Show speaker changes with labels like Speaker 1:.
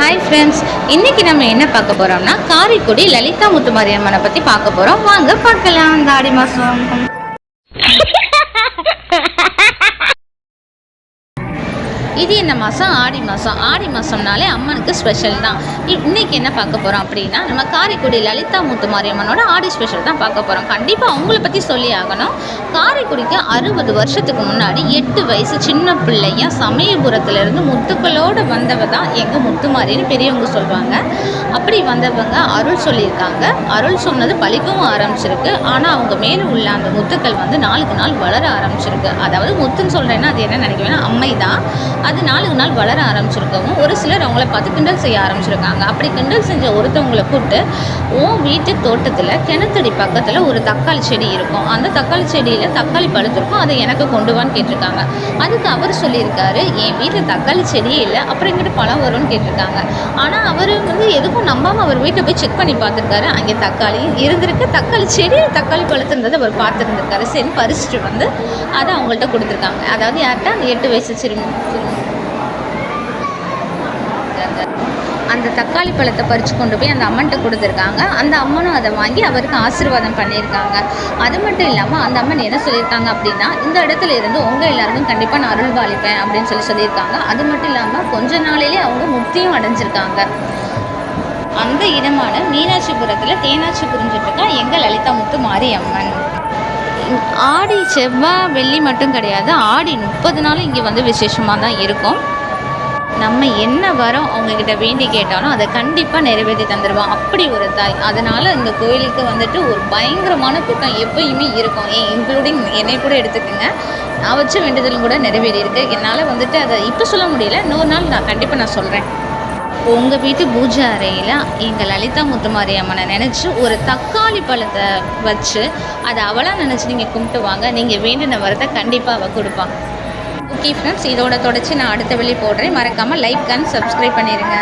Speaker 1: Hi friends, இன்றைக்கி நம்ம என்ன பார்க்க போகிறோம்னா காரைக்குடி லலிதா முத்துமாரியம்மனை பற்றி பார்க்க போகிறோம். வாங்க பார்க்கலாம். இந்த ஆடி மாதம் இது என்ன மாதம்? ஆடி மாதம். ஆடி மாதம்னாலே அம்மனுக்கு ஸ்பெஷல் தான். இன்றைக்கி என்ன பார்க்க போகிறோம் அப்படின்னா, நம்ம காரைக்குடி லலிதா முத்துமாரியம்மனோட ஆடி ஸ்பெஷல் தான் பார்க்க போகிறோம். கண்டிப்பாக அவங்கள பற்றி சொல்லி ஆகணும். காரைக்குடிக்கு 60 வருஷத்துக்கு முன்னாடி 8 வயசு சின்ன பிள்ளையா சமயபுரத்துலேருந்து முத்துக்களோடு வந்தவ தான் எங்கள் முத்துமாரின்னு பெரியவங்க சொல்லுவாங்க. அப்படி வந்தவங்க அருள் சொல்லியிருக்காங்க. அருள் சொன்னது பழிக்கவும் ஆரம்பிச்சிருக்கு. ஆனால் அவங்க மேலே உள்ள அந்த முத்துக்கள் வந்து நாளுக்கு நாள் வளர ஆரம்பிச்சிருக்கு. அதாவது முத்துன்னு சொல்கிறேன்னா அது என்ன நினைக்குவேன்னா அம்மை தான். அது நாளுக்கு நாள் வளர ஆரம்பிச்சிருக்கவும் ஒரு சிலர் அவங்கள பார்த்து கிண்டல் செய்ய ஆரம்பிச்சிருக்காங்க. அப்படி கிண்டல் செஞ்ச ஒருத்தவங்களை கூப்பிட்டு, உன் வீட்டு தோட்டத்தில் கிணத்தடி பக்கத்தில் ஒரு தக்காளி செடி இருக்கும், அந்த தக்காளி செடியில் தக்காளி பழுத்திருக்கும், அதை எனக்கு கொண்டு வான்னு கேட்டிருக்காங்க. அதுக்கு அவர் சொல்லியிருக்காரு, என் வீட்டில் தக்காளி செடியே இல்லை, அப்புறம் எங்கிட்ட பழம் வரும்னு கேட்டிருக்காங்க. ஆனால் அவர் வந்து எதுக்கும் நம்பாமல் அவர் வீட்டை போய் செக் பண்ணி பார்த்துருக்காரு. அங்கே தக்காளி இருந்திருக்கு, தக்காளி செடியில் தக்காளி பழுத்திருந்தது அவர் பார்த்துருந்துருக்காரு. சரி பறிச்சுட்டு வந்து அதை அவங்கள்ட்ட கொடுத்துருக்காங்க. அதாவது யார்கிட்ட? அந்த 8 வயசு சிறுமி அந்த தக்காளி பழத்தை பறித்து கொண்டு போய் அந்த அம்மன்கிட்ட கொடுத்துருக்காங்க. அந்த அம்மனும் அதை வாங்கி அவருக்கு ஆசீர்வாதம் பண்ணியிருக்காங்க. அது மட்டும் இல்லாமல் அந்த அம்மன் என்ன சொல்லியிருக்காங்க அப்படின்னா, இந்த இடத்துல இருந்து உங்கள் எல்லாருக்கும் கண்டிப்பாக நான் அருள் பாலிப்பேன் அப்படின்னு சொல்லியிருக்காங்க. அது மட்டும் இல்லாமல் கொஞ்ச நாளிலே அவங்க முக்தியும் அடைஞ்சிருக்காங்க. அந்த இடமான மீனாட்சிபுரத்தில் தேனாட்சி புரிஞ்சிட்ருக்கா எங்கள் லலிதா முத்துமாரியம்மன். ஆடி செவ்வாய் வெள்ளி மட்டும் கிடையாது, ஆடி 30 நாளும் இங்கே வந்து விசேஷமாக தான் இருக்கும். நம்ம என்ன வரோம் அவங்கக்கிட்ட வேண்டி கேட்டாலும் அதை கண்டிப்பாக நிறைவேற்றி தந்துடுவோம். அப்படி ஒரு தாய். அதனால் இந்த கோயிலுக்கு வந்துட்டு ஒரு பயங்கரமான கூட்டம் எப்பயுமே இருக்கும். இன்க்ளூடிங் என்னை கூட எடுத்துக்கோங்க. நான் வச்ச வேண்டுதலும் கூட நிறைவேறியிருக்கு. என்னால் வந்துட்டு அதை இப்போ சொல்ல முடியல, இன்னொரு நாள் நான் கண்டிப்பாக சொல்கிறேன். உங்கள் வீட்டு பூஜை அறையில் எங்கள் லலிதா முத்துமாரியம்மனை நினச்சி ஒரு தக்காளி பழத்தை வச்சு அதை அவளாக நினச்சி நீங்கள் கும்பிட்டு வாங்க. நீங்கள் வேண்டின வரத்தை கண்டிப்பாக அவள் கொடுப்பாள். ஓகே ஃப்ரெண்ட்ஸ், இதோட தொடர்ச்சி நான் அடுத்த வெளி போடுறேன். மறக்காமல் லைக் அண்ட் சப்ஸ்கிரைப் பண்ணிடுங்க.